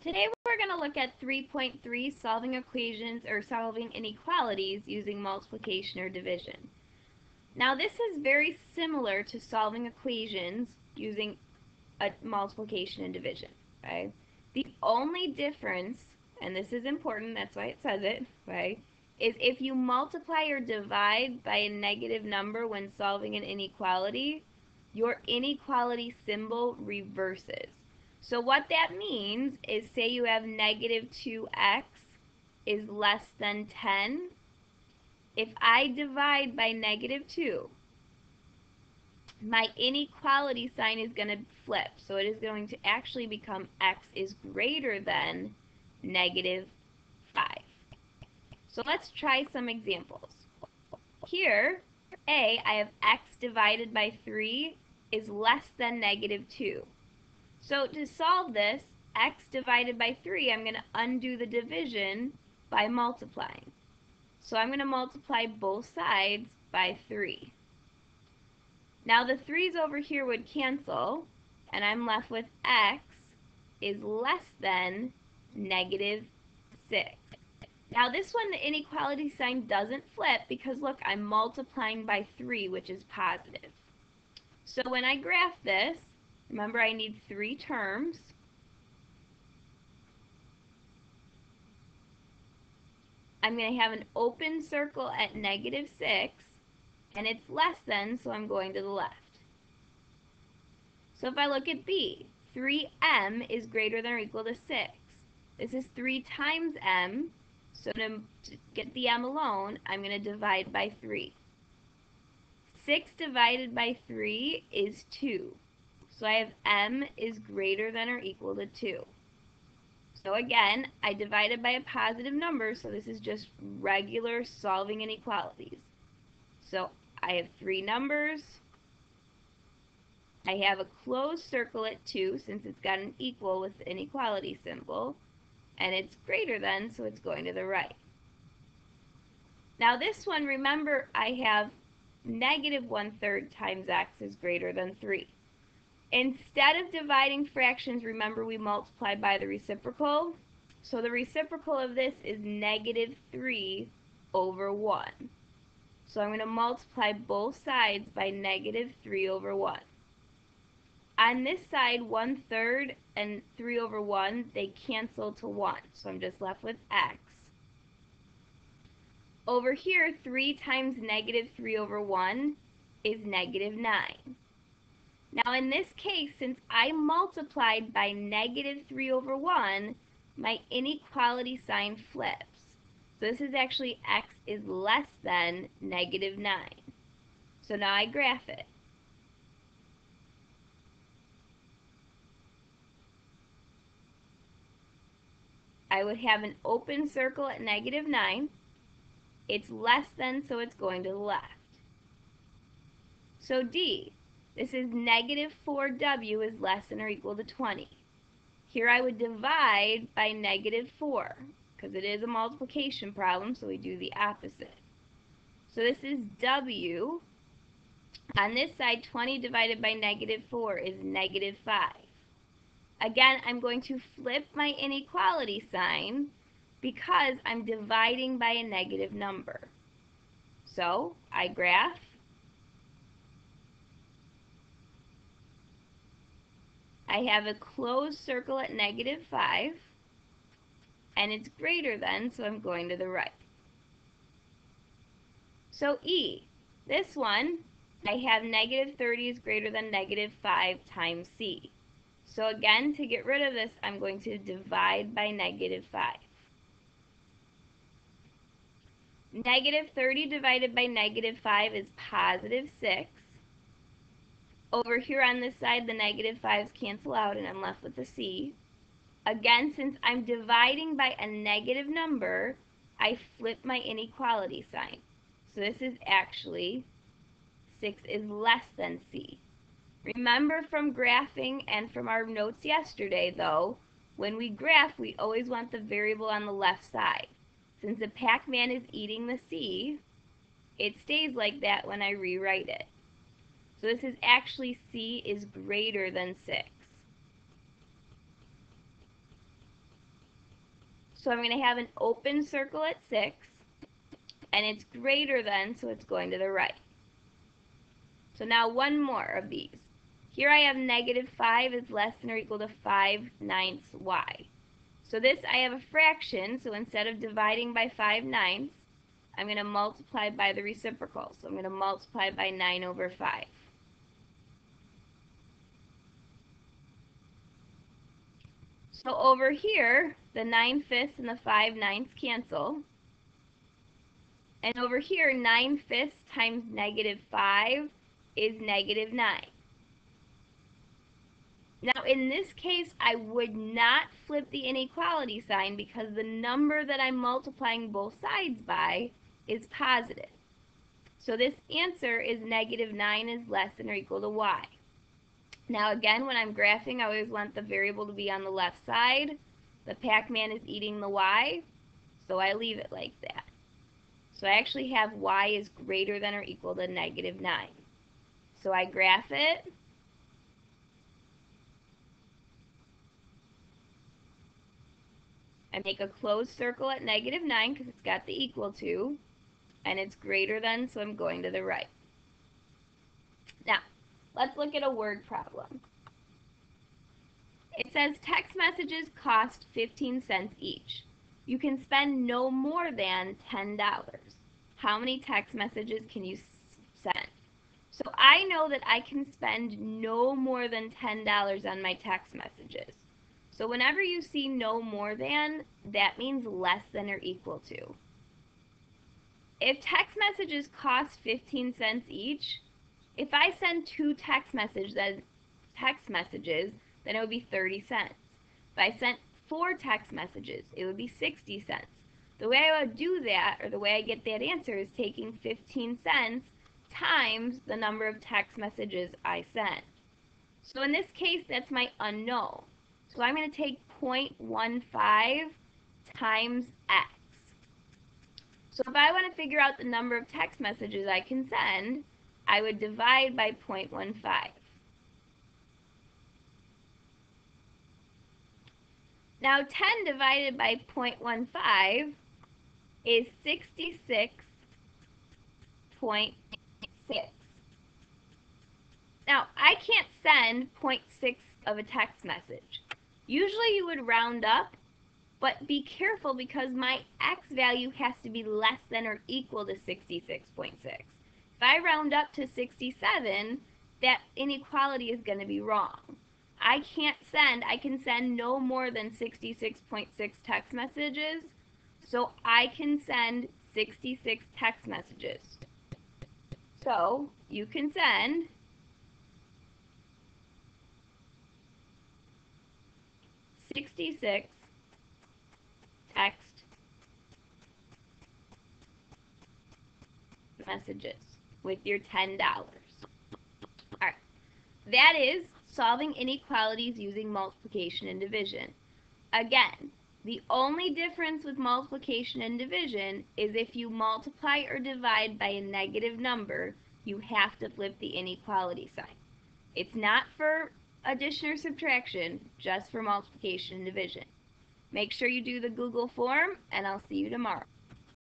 Today we're going to look at 3.3, solving equations or solving inequalities using multiplication or division. Now this is very similar to solving equations using a multiplication and division. Okay? The only difference, and this is important, that's why it says it, right, is if you multiply or divide by a negative number when solving an inequality, your inequality symbol reverses. So what that means is, say you have negative 2x is less than 10. If I divide by negative 2, my inequality sign is going to flip. So it is going to actually become x is greater than negative 5. So let's try some examples. Here, I have x divided by 3 is less than negative 2. So to solve this, x divided by 3, I'm going to undo the division by multiplying. So I'm going to multiply both sides by 3. Now the 3's over here would cancel, and I'm left with x is less than negative 6. Now this one, the inequality sign doesn't flip because look, I'm multiplying by 3, which is positive. So when I graph this, remember I need 3 terms. I'm going to have an open circle at negative 6, and it's less than, so I'm going to the left. So if I look at B, 3m is greater than or equal to 6. This is 3 times m, so to get the m alone, I'm going to divide by 3. 6 divided by 3 is 2. So I have m is greater than or equal to 2. So again, I divided by a positive number, so this is just regular solving inequalities. So I have 3 numbers. I have a closed circle at 2 since it's got an equal with the inequality symbol. And it's greater than, so it's going to the right. Now this one, remember, I have negative 1/3 times x is greater than 3. Instead of dividing fractions, remember we multiply by the reciprocal. So the reciprocal of this is negative 3 over 1. So I'm going to multiply both sides by negative 3 over 1. On this side, 1/3 and 3 over 1, they cancel to 1. So I'm just left with x. Over here, 3 times negative 3 over 1 is negative 9. Now in this case, since I multiplied by negative 3 over 1, my inequality sign flips. So this is actually x is less than negative 9. So now I graph it. I would have an open circle at negative 9. It's less than, so it's going to the left. So D, this is negative 4w is less than or equal to 20. Here I would divide by negative 4, because it is a multiplication problem, so we do the opposite. So this is w. On this side, 20 divided by negative 4 is negative 5. Again, I'm going to flip my inequality sign because I'm dividing by a negative number. So I graph. I have a closed circle at negative 5, and it's greater than, so I'm going to the right. So E, this one, I have negative 30 is greater than negative 5 times C. So again, to get rid of this, I'm going to divide by negative 5. Negative 30 divided by negative 5 is positive 6. Over here on this side, the negative 5's cancel out, and I'm left with a C. Again, since I'm dividing by a negative number, I flip my inequality sign. So this is actually 6 is less than C. Remember from graphing and from our notes yesterday, though, when we graph, we always want the variable on the left side. Since the Pac-Man is eating the C, it stays like that when I rewrite it. So this is actually C is greater than 6. So I'm going to have an open circle at 6, and it's greater than, so it's going to the right. So now one more of these. Here I have -5 is less than or equal to 5/9 y. So this, I have a fraction, so instead of dividing by 5/9, I'm going to multiply by the reciprocal. So I'm going to multiply by 9/5. So over here, the 9/5 and the 5/9 cancel. And over here, 9/5 times -5 is -9. Now, in this case, I would not flip the inequality sign because the number that I'm multiplying both sides by is positive. So this answer is -9 is less than or equal to y. Now, again, when I'm graphing, I always want the variable to be on the left side. The Pac-Man is eating the y, so I leave it like that. So I actually have y is greater than or equal to -9. So I graph it. I make a closed circle at -9 because it's got the equal to, and it's greater than, so I'm going to the right. Now, let's look at a word problem. It says text messages cost 15 cents each. You can spend no more than $10. How many text messages can you send? So I know that I can spend no more than $10 on my text messages. So whenever you see no more than, that means less than or equal to. If text messages cost 15 cents each, if I send 2 text messages, then it would be 30 cents. If I sent 4 text messages, it would be 60 cents. The way I would do that, or the way I get that answer, is taking 15 cents times the number of text messages I sent. So in this case, that's my unknown. So I'm going to take 0.15 times x. So if I want to figure out the number of text messages I can send, I would divide by 0.15. Now 10 divided by 0.15 is 66.6. Now I can't send 0.6 of a text message. Usually you would round up, but be careful because my x value has to be less than or equal to 66.6. If I round up to 67, that inequality is going to be wrong. I can send no more than 66.6 text messages, so I can send 66 text messages. So you can send 66 text messages with your $10. Alright, that is solving inequalities using multiplication and division. Again, the only difference with multiplication and division is if you multiply or divide by a negative number, you have to flip the inequality sign. It's not for addition or subtraction, just for multiplication and division. Make sure you do the Google form, and I'll see you tomorrow.